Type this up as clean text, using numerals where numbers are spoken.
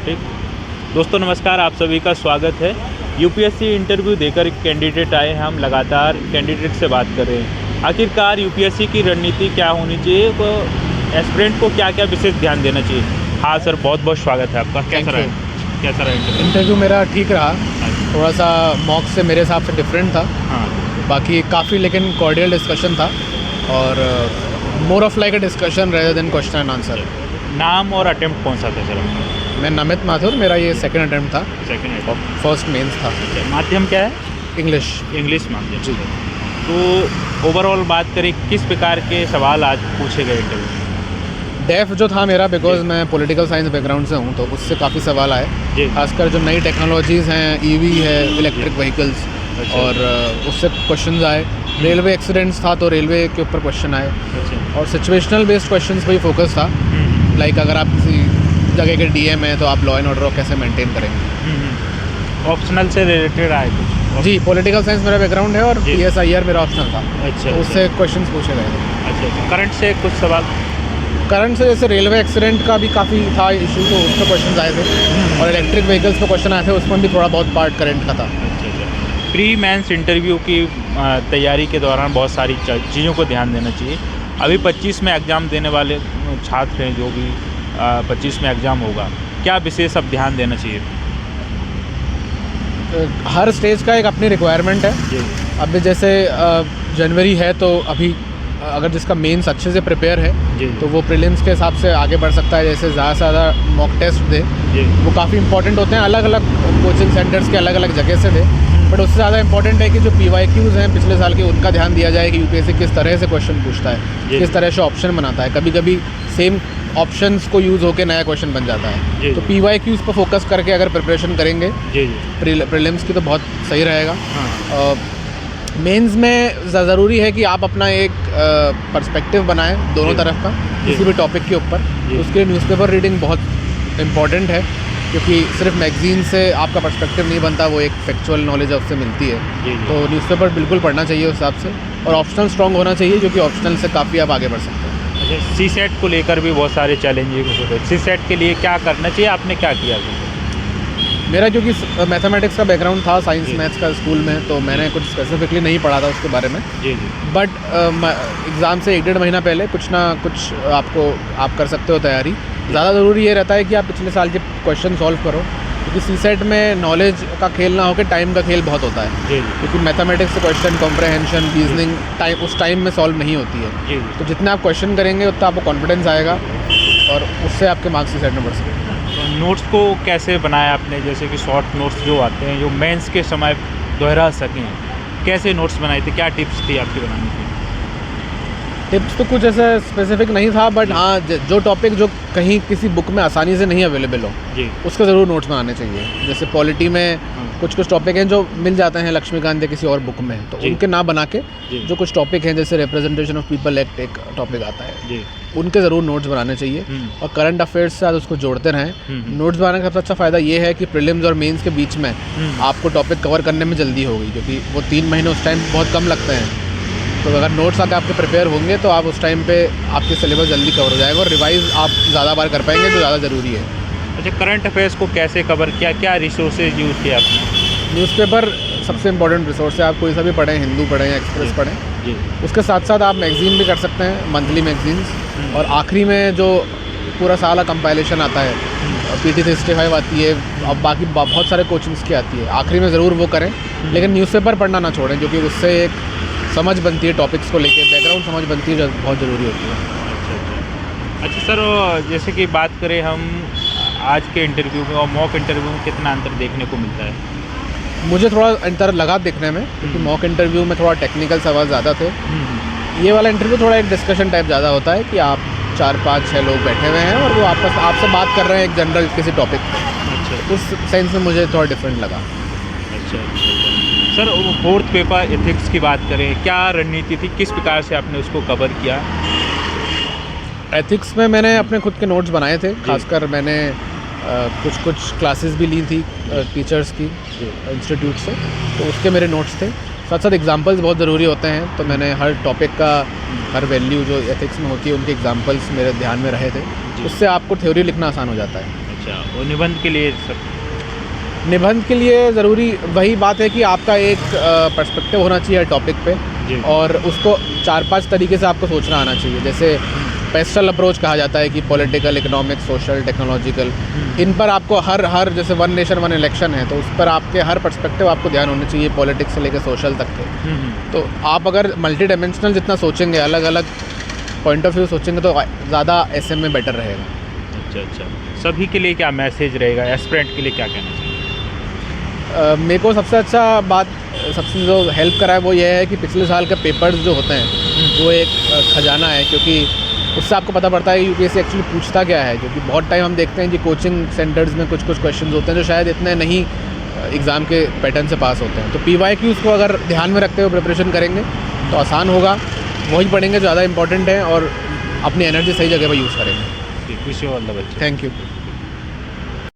ठीक। दोस्तों नमस्कार, आप सभी का स्वागत है। यूपीएससी इंटरव्यू देकर कैंडिडेट आए हैं, हम लगातार कैंडिडेट से बात कर रहे हैं। आखिरकार यूपीएससी की रणनीति क्या होनी चाहिए, वो एस्पिरेंट को क्या क्या विशेष ध्यान देना चाहिए। हाँ सर, बहुत बहुत स्वागत है आपका। कैसा रहा इंटरव्यू मेरा ठीक रहा, थोड़ा सा मॉक से मेरे हिसाब से डिफरेंट था। हाँ, बाकी काफ़ी लेकिन कॉर्डियल डिस्कशन था और more of like a discussion rather than question and answer. नाम और अटेम्प्ट कौन सा था सर? मैं नमित माथुर, मेरा ये सेकंड अटेम्प्ट था। सेकंड और फर्स्ट मेंस था। माध्यम क्या है? इंग्लिश माध्यम जी। तो ओवरऑल बात करें, किस प्रकार के सवाल आज पूछे गए इंटरव्यू? डेफ जो था मेरा, बिकॉज मैं पॉलिटिकल साइंस बैकग्राउंड से हूँ, तो उससे काफ़ी सवाल आए। खासकर जो नई टेक्नोलॉजीज़ हैं, ईवी है, इलेक्ट्रिक व्हीकल्स, और उससे क्वेश्चंस आए। रेलवे एक्सीडेंट्स था तो रेलवे के ऊपर क्वेश्चन आए। और सिचुएशनल बेस्ड क्वेश्चंस पे ही फोकस था। लाइक अगर आप किसी जगह के डीएम हैं तो आप लॉ एंड ऑर्डर को कैसे मेंटेन करेंगे। ऑप्शनल से रिलेटेड आए कुछ? जी, पॉलिटिकल साइंस मेरा बैकग्राउंड है और PSIR मेरा ऑप्शनल था। अच्छा, तो उससे क्वेश्चंस पूछे गए थे। अच्छा, करंट से कुछ सवाल? करंट से जैसे रेलवे एक्सीडेंट का भी काफ़ी था इशू, तो उस पर क्वेश्चन आए थे। और इलेक्ट्रिक व्हीकल्स पे क्वेश्चन आए थे, उसमें भी थोड़ा बहुत पार्ट करंट का था। प्री मेंस इंटरव्यू की तैयारी के दौरान बहुत सारी चीज़ों को ध्यान देना चाहिए। अभी 25 में एग्ज़ाम देने वाले छात्र हैं, जो भी 25 में एग्ज़ाम होगा, क्या विशेष अब ध्यान देना चाहिए? हर स्टेज का एक अपनी रिक्वायरमेंट है। अभी जैसे जनवरी है, तो अभी अगर जिसका मेंस अच्छे से प्रिपेयर है तो वो प्रीलिम्स के हिसाब से आगे बढ़ सकता है। जैसे ज़्यादा से ज़्यादा मॉक टेस्ट दे, वो काफ़ी इंपॉर्टेंट होते हैं। अलग अलग कोचिंग सेंटर्स के अलग अलग जगह से दे, बट उससे ज़्यादा इंपॉर्टेंट है कि जो PYQs हैं पिछले साल के, उनका ध्यान दिया जाए कि यूपीएससी किस तरह से क्वेश्चन पूछता है, किस तरह से ऑप्शन बनाता है। कभी कभी सेम ऑप्शंस को यूज़ होकर नया क्वेश्चन बन जाता है। तो PYQs पर फोकस करके अगर प्रिपरेशन करेंगे प्रीलिम्स की, तो बहुत सही रहेगा। मेंस में ज़रूरी है कि आप अपना एक पर्सपेक्टिव बनाएं दोनों तरफ का, किसी भी टॉपिक के ऊपर। उसके लिए न्यूज़पेपर रीडिंग बहुत इम्पॉर्टेंट है, क्योंकि सिर्फ मैगजीन से आपका पर्सपेक्टिव नहीं बनता, वो एक फैक्चुअल नॉलेज उससे मिलती है। तो न्यूज़पेपर बिल्कुल पढ़ना चाहिए उस हिसाब से। और ऑप्शनल स्ट्रॉन्ग होना चाहिए, जो कि ऑप्शनल से काफ़ी आप आगे बढ़ सकते हैं। अच्छा, CSET को लेकर भी बहुत सारे चैलेंजेस होते हैं। CSET के लिए क्या करना चाहिए, आपने क्या किया? मेरा क्योंकि मैथमेटिक्स का बैकग्राउंड था, साइंस मैथ्स का स्कूल में, तो मैंने कुछ स्पेसिफिकली नहीं पढ़ा था उसके बारे में। बट एग्ज़ाम से 1-1.5 महीना पहले कुछ ना कुछ आप कर सकते हो तैयारी। ज़्यादा ज़रूरी ये रहता है कि आप पिछले साल के क्वेश्चन सॉल्व करो, क्योंकि CSET में नॉलेज का खेल ना होकर टाइम का खेल बहुत होता है। क्योंकि मैथमेटिक्स से क्वेश्चन कॉम्प्रहेंशन, रीजनिंग उस टाइम में सॉल्व नहीं होती है। तो जितने आप क्वेश्चन करेंगे उतना आपको कॉन्फिडेंस आएगा और उससे आपके मार्क्स CSET में बढ़ सकते हैं। नोट्स को कैसे बनाया आपने? जैसे कि शॉर्ट नोट्स जो आते हैं, जो मेंस के समय दोहरा सकें, कैसे नोट्स बनाए थे? क्या टिप्स थी आपकी बनाने की? टिप्स तो कुछ ऐसा स्पेसिफिक नहीं था, बट हाँ, जो टॉपिक जो कहीं किसी बुक में आसानी से नहीं अवेलेबल हो, उसके ज़रूर नोट्स बनाने चाहिए। जैसे पॉलिटी में कुछ टॉपिक हैं जो मिल जाते हैं लक्ष्मीकांत या किसी और बुक में, तो उनके ना बना के जो कुछ टॉपिक हैं, जैसे रिप्रेजेंटेशन ऑफ पीपल एक्ट एक टॉपिक आता है, उनके ज़रूर नोट्स बनाने चाहिए। और करंट अफेयर्स से साथ उसको जोड़ते रहें। नोट्स बनाने का सबसे अच्छा फ़ायदा ये है कि प्रीलिम्स और मेंस के बीच में आपको टॉपिक कवर करने में जल्दी होगी, क्योंकि वो 3 महीने उस टाइम बहुत कम लगते हैं। तो अगर नोट्स आके आपके प्रिपेयर होंगे तो आप उस टाइम पे आपके सिलेबस जल्दी कवर हो जाएगा और रिवाइज आप ज़्यादा बार कर पाएंगे, जो ज़्यादा ज़रूरी है। अच्छा, करंट अफेयर्स को कैसे कवर किया, क्या रिसोर्सेज यूज़ किया आपने? न्यूज़पेपर सबसे इंपॉर्टेंट रिसोर्स है। आप कोई सा भी पढ़ें, हिंदू पढ़ें या एक्सप्रेस पढ़ें। उसके साथ साथ आप मैगज़ीन भी कर सकते हैं, मंथली मैगजीन्स। और आखिरी में जो पूरा साल का कंपाइलेशन आता है, PT 365 आती है, अब बाकी बहुत सारे कोचिंग्स की आती है, आखिरी में ज़रूर वो करें। लेकिन न्यूज़पेपर पढ़ना ना छोड़ें, क्योंकि उससे एक समझ बनती है टॉपिक्स को लेके, बैकग्राउंड समझ बनती है, जो बहुत ज़रूरी होती है। अच्छा सर, जैसे कि बात करें हम आज के इंटरव्यू में और मॉक इंटरव्यू में, कितना अंतर देखने को मिलता है? मुझे थोड़ा अंतर लगा देखने में, क्योंकि मॉक इंटरव्यू में थोड़ा टेक्निकल सवाल ज़्यादा थे। ये वाला इंटरव्यू थोड़ा एक डिस्कशन टाइप ज़्यादा होता है कि आप 4-5-6 लोग बैठे हुए हैं और वो आपसे बात कर रहे हैं एक जनरल किसी टॉपिक पर। उस सेंस में मुझे थोड़ा डिफरेंट लगा। अच्छा सर, फोर्थ पेपर एथिक्स की बात करें, क्या रणनीति थी, किस प्रकार से आपने उसको कवर किया? एथिक्स में मैंने अपने खुद के नोट्स बनाए थे। खासकर मैंने कुछ क्लासेस भी ली थी टीचर्स की इंस्टीट्यूट से, तो उसके मेरे नोट्स थे। साथ साथ एग्जांपल्स बहुत ज़रूरी होते हैं, तो मैंने हर टॉपिक का, हर वैल्यू जो एथिक्स में होती है, उनके एग्जांपल्स मेरे ध्यान में रहे थे। उससे आपको थ्योरी लिखना आसान हो जाता है। अच्छा, और निबंध के लिए सब निबंध के लिए ज़रूरी वही बात है कि आपका एक पर्सपेक्टिव होना चाहिए टॉपिक पे, जी। और उसको 4-5 तरीके से आपको सोचना आना चाहिए। जैसे पेस्टल अप्रोच कहा जाता है कि पॉलिटिकल, इकोनॉमिक, सोशल, टेक्नोलॉजिकल, इन पर आपको हर जैसे वन नेशन वन इलेक्शन है तो उस पर आपके हर पर्सपेक्टिव आपको ध्यान होना चाहिए, पॉलिटिक्स से लेकर सोशल तक के। तो आप अगर मल्टी डायमेंशनल जितना सोचेंगे, अलग अलग पॉइंट ऑफ व्यू सोचेंगे तो ज़्यादा SM में बेटर रहेगा। अच्छा अच्छा, सभी के लिए क्या मैसेज रहेगा, एस्पिरेंट के लिए क्या कहना चाहिए? मेरे को सबसे अच्छा बात, सबसे जो हेल्प करा है वो ये है कि पिछले साल के पेपर्स जो होते हैं वो एक खजाना है, क्योंकि उससे आपको पता पड़ता है UPSC एक्चुअली पूछता क्या है। क्योंकि बहुत टाइम हम देखते हैं कि कोचिंग सेंटर्स में कुछ क्वेश्चंस होते हैं जो शायद इतने नहीं एग्ज़ाम के पैटर्न से पास होते हैं। तो PYQs को अगर ध्यान में रखते हुए प्रिपरेशन करेंगे तो आसान होगा, वही पढ़ेंगे जो ज़्यादा इंपॉर्टेंट है और अपनी एनर्जी सही जगह पर यूज़ करेंगे। Wish you all the best. Thank you.